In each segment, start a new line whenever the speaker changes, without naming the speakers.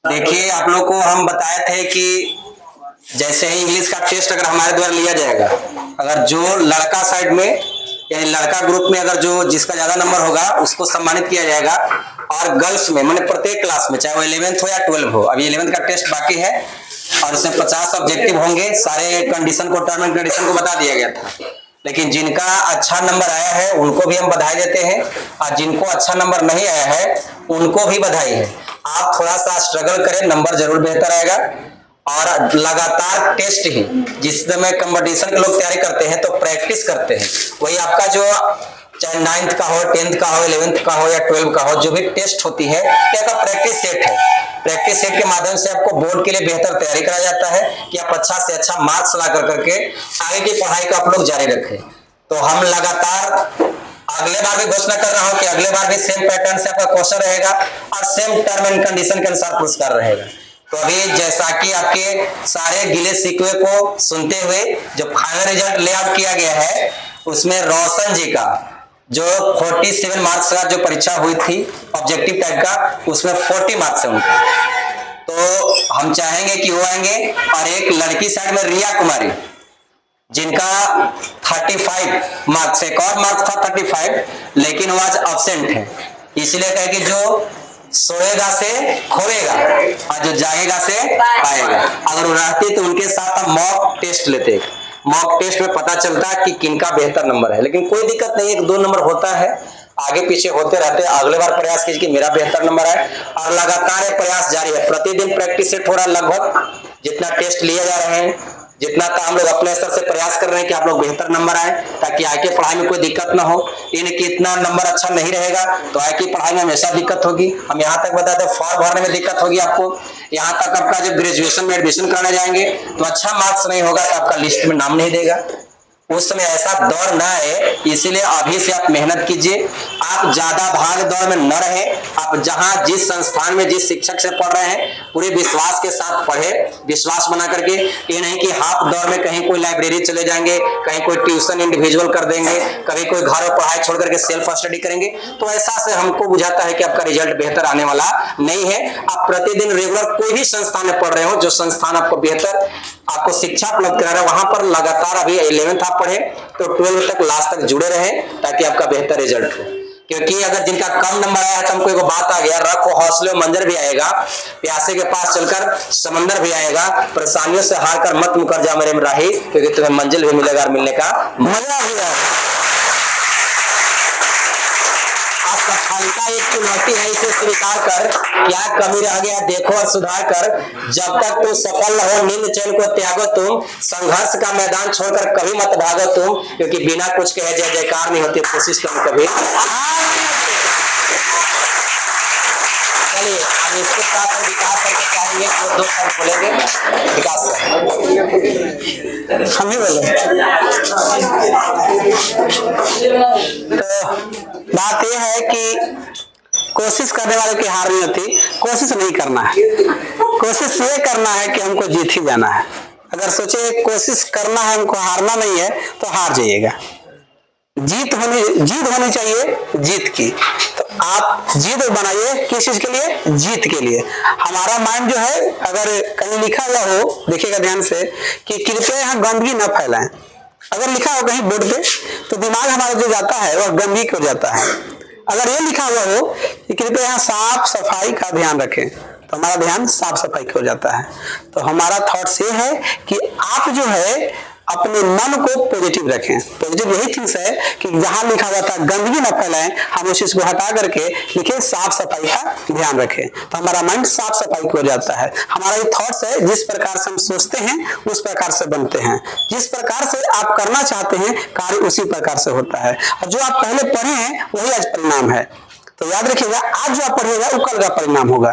देखिए, आप लोग को हम बताए थे कि जैसे ही इंग्लिश का टेस्ट अगर हमारे द्वारा लिया जाएगा, अगर जो लड़का साइड में यानी लड़का ग्रुप में अगर जो जिसका ज्यादा नंबर होगा उसको सम्मानित किया जाएगा, और गर्ल्स में मैंने प्रत्येक क्लास में चाहे वो 11th हो या 12 हो, अभी 11th का टेस्ट बाकी है और उसमें 50 ऑब्जेक्टिव होंगे। सारे कंडीशन को, टर्म एंड कंडीशन को बता दिया गया था, लेकिन जिनका अच्छा नंबर आया है उनको भी हम बधाई देते हैं और जिनको अच्छा नंबर नहीं आया है उनको भी बधाई है। आप थोड़ा सा स्ट्रगल करें, नंबर जरूर बेहतर आएगा। और लगातार टेस्ट ही, जिस समय कंपटीशन के लोग तैयारी करते हैं तो प्रैक्टिस करते हैं, वही आपका जो चाहे 9th का हो, 10th का हो, 11th का हो या 12 का हो, जो भी टेस्ट होती है आपका प्रैक्टिस सेट है। प्रैक्टिस सेट के माध्यम से आपको बोर्ड के लिए बेहतर तैयारी करा जाता है कि आप अच्छा से अच्छा मार्क्स ला करके आगे की पढ़ाई को आप लोग जारी रखें। तो हम लगातार अगले बार भी घोषणा कर रहा हूं कि अगले बार भी सेम पैटर्न से आपका क्वेश्चन रहेगा और सेम टर्म एंड कंडीशन के अनुसार पुरस्कार रहेगा। तो अभी जैसा कि आपके सारे गिले शिकवे को सुनते हुए जो फाइनल रिजल्ट ले आउट किया गया है, उसमें रोशन जी का जो 47 मार्क्स का जो परीक्षा हुई थी ऑब्जेक्टिव टाइप का, उसमें 40 मार्क्स है उनका। तो हम चाहेंगे कि वो आएंगे। और एक लड़की साइड में रिया कुमारी जिनका 35 मार्क्स, एक और मार्क्स था 35, लेकिन वो आज अब्सेंट है। इसलिए कहे कि जो सोएगा से खोएगा और जो जागेगा से पाएगा। अगर वो रहती तो उनके साथ हम मॉक टेस्ट लेते। मॉक टेस्ट में पता चलता कि किनका बेहतर नंबर है, लेकिन कोई दिक्कत नहीं, 1-2 नंबर होता है, आगे पीछे होते रहते। अगले बार प्रयास कीजिए कि मेरा बेहतर नंबर आए और लगातार प्रयास जारी है। प्रतिदिन प्रैक्टिस सेट हो रहा, लगभग जितना टेस्ट लिए जा रहे हैं, जितना का हम लोग अपने स्तर से प्रयास कर रहे हैं कि आप लोग बेहतर नंबर आए, ताकि आगे पढ़ाई में कोई दिक्कत ना हो। इन कि इतना नंबर अच्छा नहीं रहेगा तो आगे की पढ़ाई में हमेशा दिक्कत होगी। हम यहाँ तक बताते हैं फॉर्म भरने में दिक्कत होगी आपको, यहाँ तक आपका जब ग्रेजुएशन में एडमिशन कराने जाएंगे तो अच्छा मार्क्स नहीं होगा तो आपका लिस्ट में नाम नहीं देगा। उस समय ऐसा दौर ना आए, इसीलिए अभी से आप मेहनत कीजिए। आप ज्यादा भाग दौड़ में न रहे। आप जहां जिस संस्थान में जिस शिक्षक से पढ़ रहे हैं पूरे विश्वास के साथ पढ़े, विश्वास बना करके। ये नहीं कि हाफ दौर में कहीं कोई लाइब्रेरी चले जाएंगे, कहीं कोई ट्यूशन इंडिविजुअल कर देंगे, कभी कोई घर और पढ़ाई छोड़ करके सेल्फ स्टडी करेंगे, तो ऐसा से हमको बुझाता है कि आपका रिजल्ट बेहतर आने वाला नहीं है। आप प्रतिदिन रेगुलर कोई भी संस्थान में पढ़ रहे हो, जो संस्थान आपको बेहतर आपको शिक्षा उपलब्ध करा रहा है, वहां पर लगातार अभी 11th आप पढ़े तो 12 तक लास्ट तक जुड़े रहे, ताकि आपका बेहतर रिजल्ट हो। क्योंकि अगर जिनका कम नंबर आया है तो हमको एक बात आ गया, रखो हौसले मंजर भी आएगा, प्यासे के पास चलकर समंदर भी आएगा, परेशानियों से हार कर मत मुकर जा मेरे राही, क्योंकि तुम्हें मंजिल भी मिलेगा और मिलने का मजा भी आएगा। असफलता एक चुनौती है, इसे स्वीकार कर, क्या कमी रह गया देखो और सुधार कर। जब तक तुम सफल न हो नींद चैन को त्यागो तुम, संघर्ष का मैदान छोड़कर कभी मत भागो तुम, क्योंकि बिना कुछ कहे जय जयकार नहीं होती, कोशिश करो कभी। चलिए अब इसके साथ हम विकास करके चाहेंगे कि 2 शब्द बोलेंगे। विकास सर हम ही बोले। तो बात यह है कि कोशिश करने वाले की हार नहीं होती। कोशिश नहीं करना है, कोशिश ये करना है कि हमको जीत ही जाना है। अगर सोचे कोशिश करना है हमको हारना नहीं है तो हार जाइएगा। जीत होनी चाहिए, जीत की। तो आप जीत बनाइए, किस चीज के लिए? जीत के लिए। हमारा माइंड जो है, अगर कहीं लिखा हुआ हो, देखिएगा ध्यान से, कि कृपया यहाँ गंदगी न फैलाएं। अगर लिखा हो कहीं बोर्ड पे तो दिमाग हमारा जो जाता है वह गंदगी को जाता है। अगर ये लिखा हुआ हो कि कृपया यहाँ साफ सफाई का ध्यान रखें, तो हमारा ध्यान साफ सफाई की हो जाता है। तो हमारा थॉट्स ये है कि आप जो है अपने मन को पॉजिटिव रखें। पॉजिटिव यही थिंग्स है कि जहां लिखा हुआ था गंदगी न फैलाएं, हम उस चीज को हटा करके लिखे साफ सफाई का ध्यान रखें, तो हमारा माइंड साफ सफाई हो जाता है। हमारा ये थॉट्स है, जिस प्रकार से हम सोचते हैं उस प्रकार से बनते हैं। जिस प्रकार से आप करना चाहते हैं कार्य उसी प्रकार से होता है, और जो आप पहले पढ़े हैं वही आज परिणाम है। तो याद रखिएगा, आज जो आप पढ़िएगा वो कल का परिणाम होगा।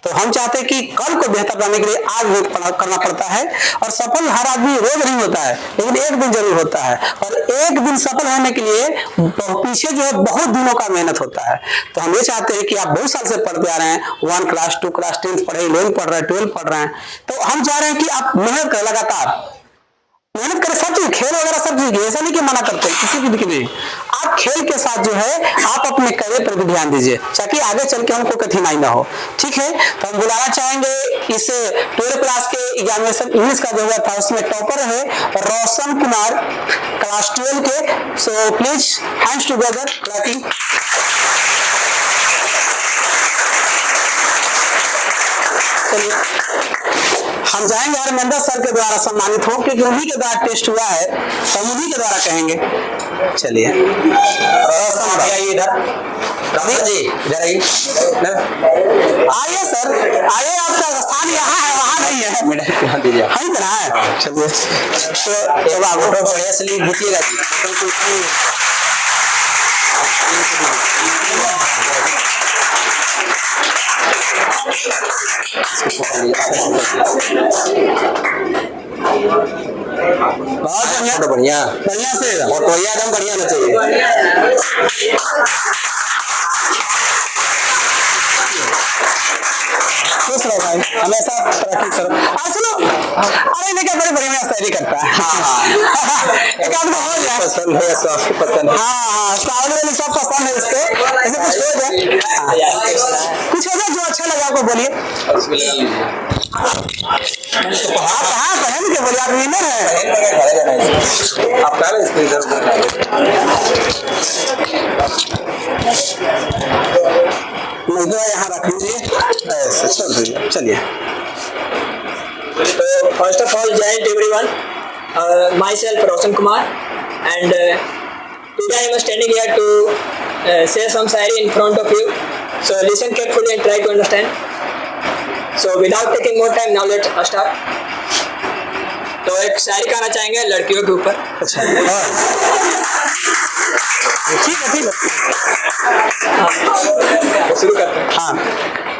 तो हम चाहते हैं कि कल को बेहतर बनाने के लिए आज मेहनत करना पड़ता है। और सफल हर आदमी रोज नहीं होता है, लेकिन एक दिन जरूर होता है। और एक दिन सफल होने के लिए पीछे जो है बहुत दिनों का मेहनत होता है। तो हम ये चाहते हैं कि आप बहुत साल से पढ़ते आ रहे हैं, 1 क्लास 2 क्लास 10th पढ़े, 11th पढ़ रहे हैं, 12th पढ़ रहे हैं, तो हम चाह रहे हैं कि आप मेहनत करें लगातार।
मेहनत करें, सब चीज खेल वगैरह सब चीज, ऐसा नहीं कि मना करते किसी भी दिक्कत नहीं। आप खेल के साथ जो है आप अपने करियर पर भी ध्यान दीजिए ताकि आगे चल के हमको कठिनाई ना हो। ठीक है, तो हम बुलाना चाहेंगे इस 12 क्लास के एग्जामिनेशन इंग्लिश का जो हुआ था उसमें टॉपर है रोशन कुमार क्लास 12 के। So please hands together clapping. हम जाएंगे हरमेंद्र सर के द्वारा सम्मानित हो क्योंकि उन्हीं के द्वारा टेस्ट हुआ है तो हम उन्हीं के द्वारा कहेंगे। चलिए आइए इधर, रमेश जी इधर आइए। आइए सर आइए, आपका स्थान यहाँ है वहाँ नहीं है, वहीं पर है। चलिए तो बाबू बढ़िया से लीजिएगा जी। बहुत बढ़िया बढ़िया बढ़िया से फोटो एकदम बढ़िया होना चाहिए। खुश रहो भाई, हमेशा तरक्की करो। सुनो, अरे देखिए बड़े बढ़िया शायरी करता है। एक आदमी हो जाए पसंद है, सब पसंद है। हाँ सावली वाली सब पसंद है इसको, ऐसे कुछ हो जाए, कुछ हो जाए जो अच्छा लगा आपको बोलिए। आप हाँ पहन के बोलिए, आप विनर है। आप कह रहे यहाँ रख लीजिए ऐसे, चल चलिए।
So first of all, giant everyone, myself Roshan Kumar, and today I am standing here to say some shairi in front of you. So listen carefully and try to understand. So without taking more time, now let's start. तो एक शायरी कहना चाहेंगे लड़कियों के ऊपर।
अच्छा ठीक है
शुरू करते हैं।
हाँ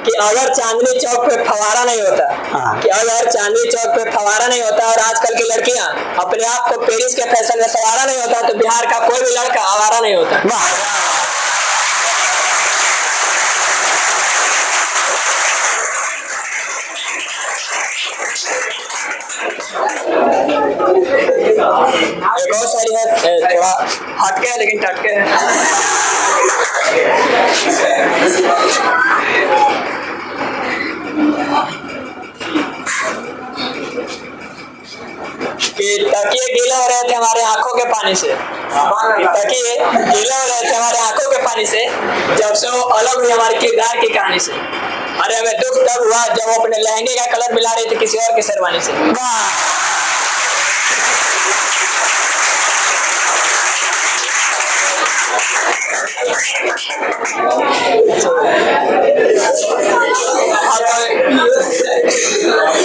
कि अगर चांदनी चौक पे फवारा नहीं होता,
हाँ।
कि अगर चांदनी चौक पे फवारा नहीं होता और आजकल की लड़कियां अपने आप को पेरिस के फैशन में सवारा नहीं होता तो बिहार का कोई भी लड़का आवारा नहीं होता। एक और शायरी है, थोड़ा हटके है लेकिन टटके है। कि तकिए गीले हो रहे थे हमारे आंखों के पानी से, तकिए गीले हो रहे थे हमारे आंखों के पानी से, जब से वो अलग हुई हमारे किरदार की कहानी से। अरे हमें दुख तब हुआ जब वो अपने लहंगे का कलर मिला रही थी किसी और की शेरवानी से।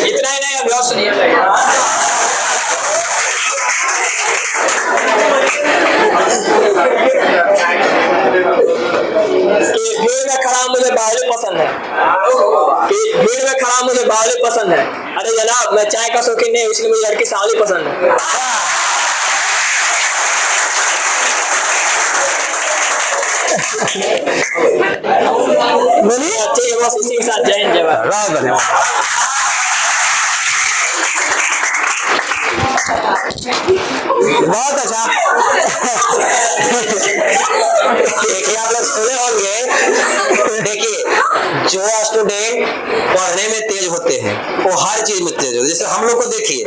इतना ही नहीं, अभी और सुनिए। भीड़ में खड़ा मुझे बावली पसंद है, भीड़ में खड़ा मुझे बावली पसंद है। अरे जनाब मैं चाय का शौकीन नहीं, इसलिए मुझे लड़की सावली पसंद है। बोलिए अच्छे, बस इसी के साथ जय हिंद जय भारत।
बहुत अच्छा। देखिए आप लोग सुने होंगे, देखिए जो स्टूडेंट पढ़ने में तेज होते हैं वो हर चीज में तेज होते हैं। जैसे हम लोग को देखिए,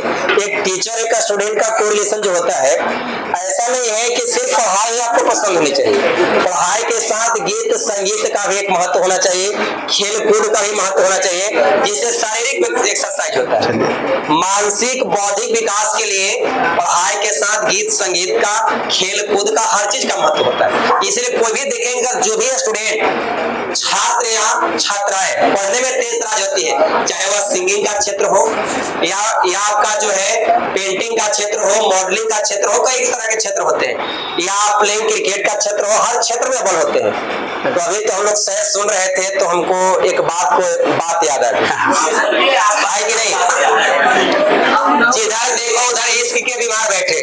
एक टीचर एक स्टूडेंट का कोरिलेशन जो होता है, ऐसा नहीं है कि सिर्फ पढ़ाई आपको पसंद होनी चाहिए, पढ़ाई के साथ गीत संगीत का भी एक महत्व होना चाहिए, खेल कूद का भी महत्व होना चाहिए, जिससे शारीरिक एक्सरसाइज होता है। मानसिक बौद्धिक विकास के लिए पढ़ाई के साथ गीत संगीत का, खेल कूद का, हर चीज का महत्व होता है। इसलिए कोई भी देखेंगे, जो भी स्टूडेंट छात्र या छात्राएं पढ़ने में तेज तराज होती है, चाहे वह सिंगिंग का क्षेत्र हो या आपका जो है पेंटिंग का क्षेत्र हो, मॉडलिंग का क्षेत्र हो, कई तरह के क्षेत्र होते हैं, या प्लेइंग क्रिकेट का क्षेत्र हो, हर क्षेत्र में बल होते हैं। तो अभी तो हम लोग सहज सुन रहे थे तो हमको एक बात याद आ गई कि नहीं, जिधर देखो उधर इश्क के बीमार बैठे,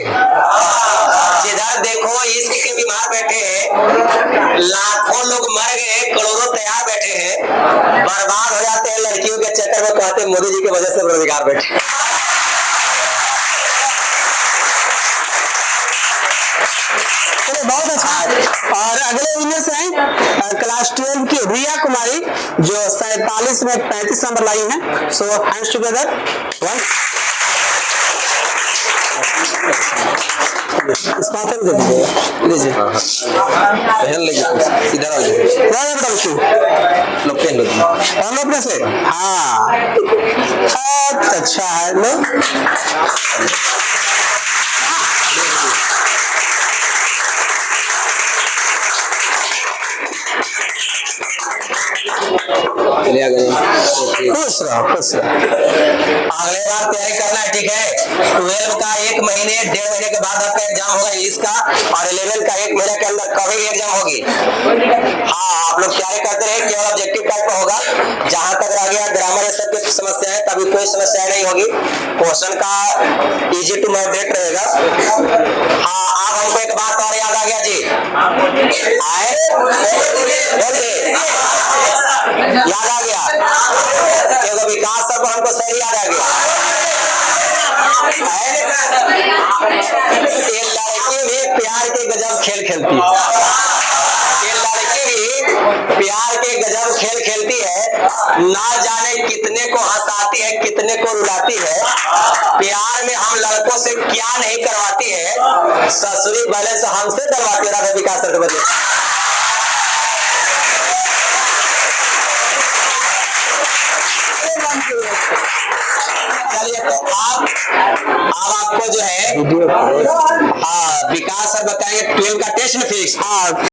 जिधर देखो इश्क के बीमार बैठे हैं, लाखों लोग मर गए, करोड़ों तैयार बैठे हैं, बर्बाद हो जाते हैं लड़कियों के चक्कर में, कहते मोदी जी की वजह से बेरोजगार बैठे।
क्लास 12 की रिया कुमारी जो 47 में 35 नंबर लाई है। सो हैंड्स टुगेदर। स्मार्टफोन दे दीजिए, लीजिए।
पहन लीजिए, इधर आ जाइए।
क्या है बेटा बच्चों?
लो पहन लो तुम।
पहन लो अपने से। हाँ, बहुत अच्छा है। लो
चलिए आगे।
खुश रहो, खुश रहो।
अगले बार तैयारी करना है, ठीक है। 12 का 1 महीने 1.5 महीने के बाद आपका एग्जाम होगा इंग्लिश का, और 11 का 1 महीने के अंदर कभी एग्जाम होगी। हाँ, आप लोग तैयारी करते रहे, केवल ऑब्जेक्टिव टाइप का होगा। जहां तक रह गया ग्रामर ये सब की समस्या है, तभी कोई समस्या नहीं होगी। क्वेश्चन का इजी टू मॉडरेट रहेगा। हाँ, अब हमको एक बात और याद आ गया जी। आए बोलिए, याद आ गया क्योंकि विकास सर को हमको सही याद आ गया। ये लड़की भी प्यार के गजब खेल खेलती है। ये लड़की भी प्यार के गजब खेल खेलती है। ना जाने कितने को हंसाती है, कितने को रुलाती है। प्यार में हम लड़कों से क्या नहीं करवाती है, ससुरी बैलेंस हमसे डलवाती है। राधा विकास सर के बदले चलिए, तो अब आपको जो है हाँ विकास सर बताएंगे 12 का टेस्ट में फिजिक्स। हाँ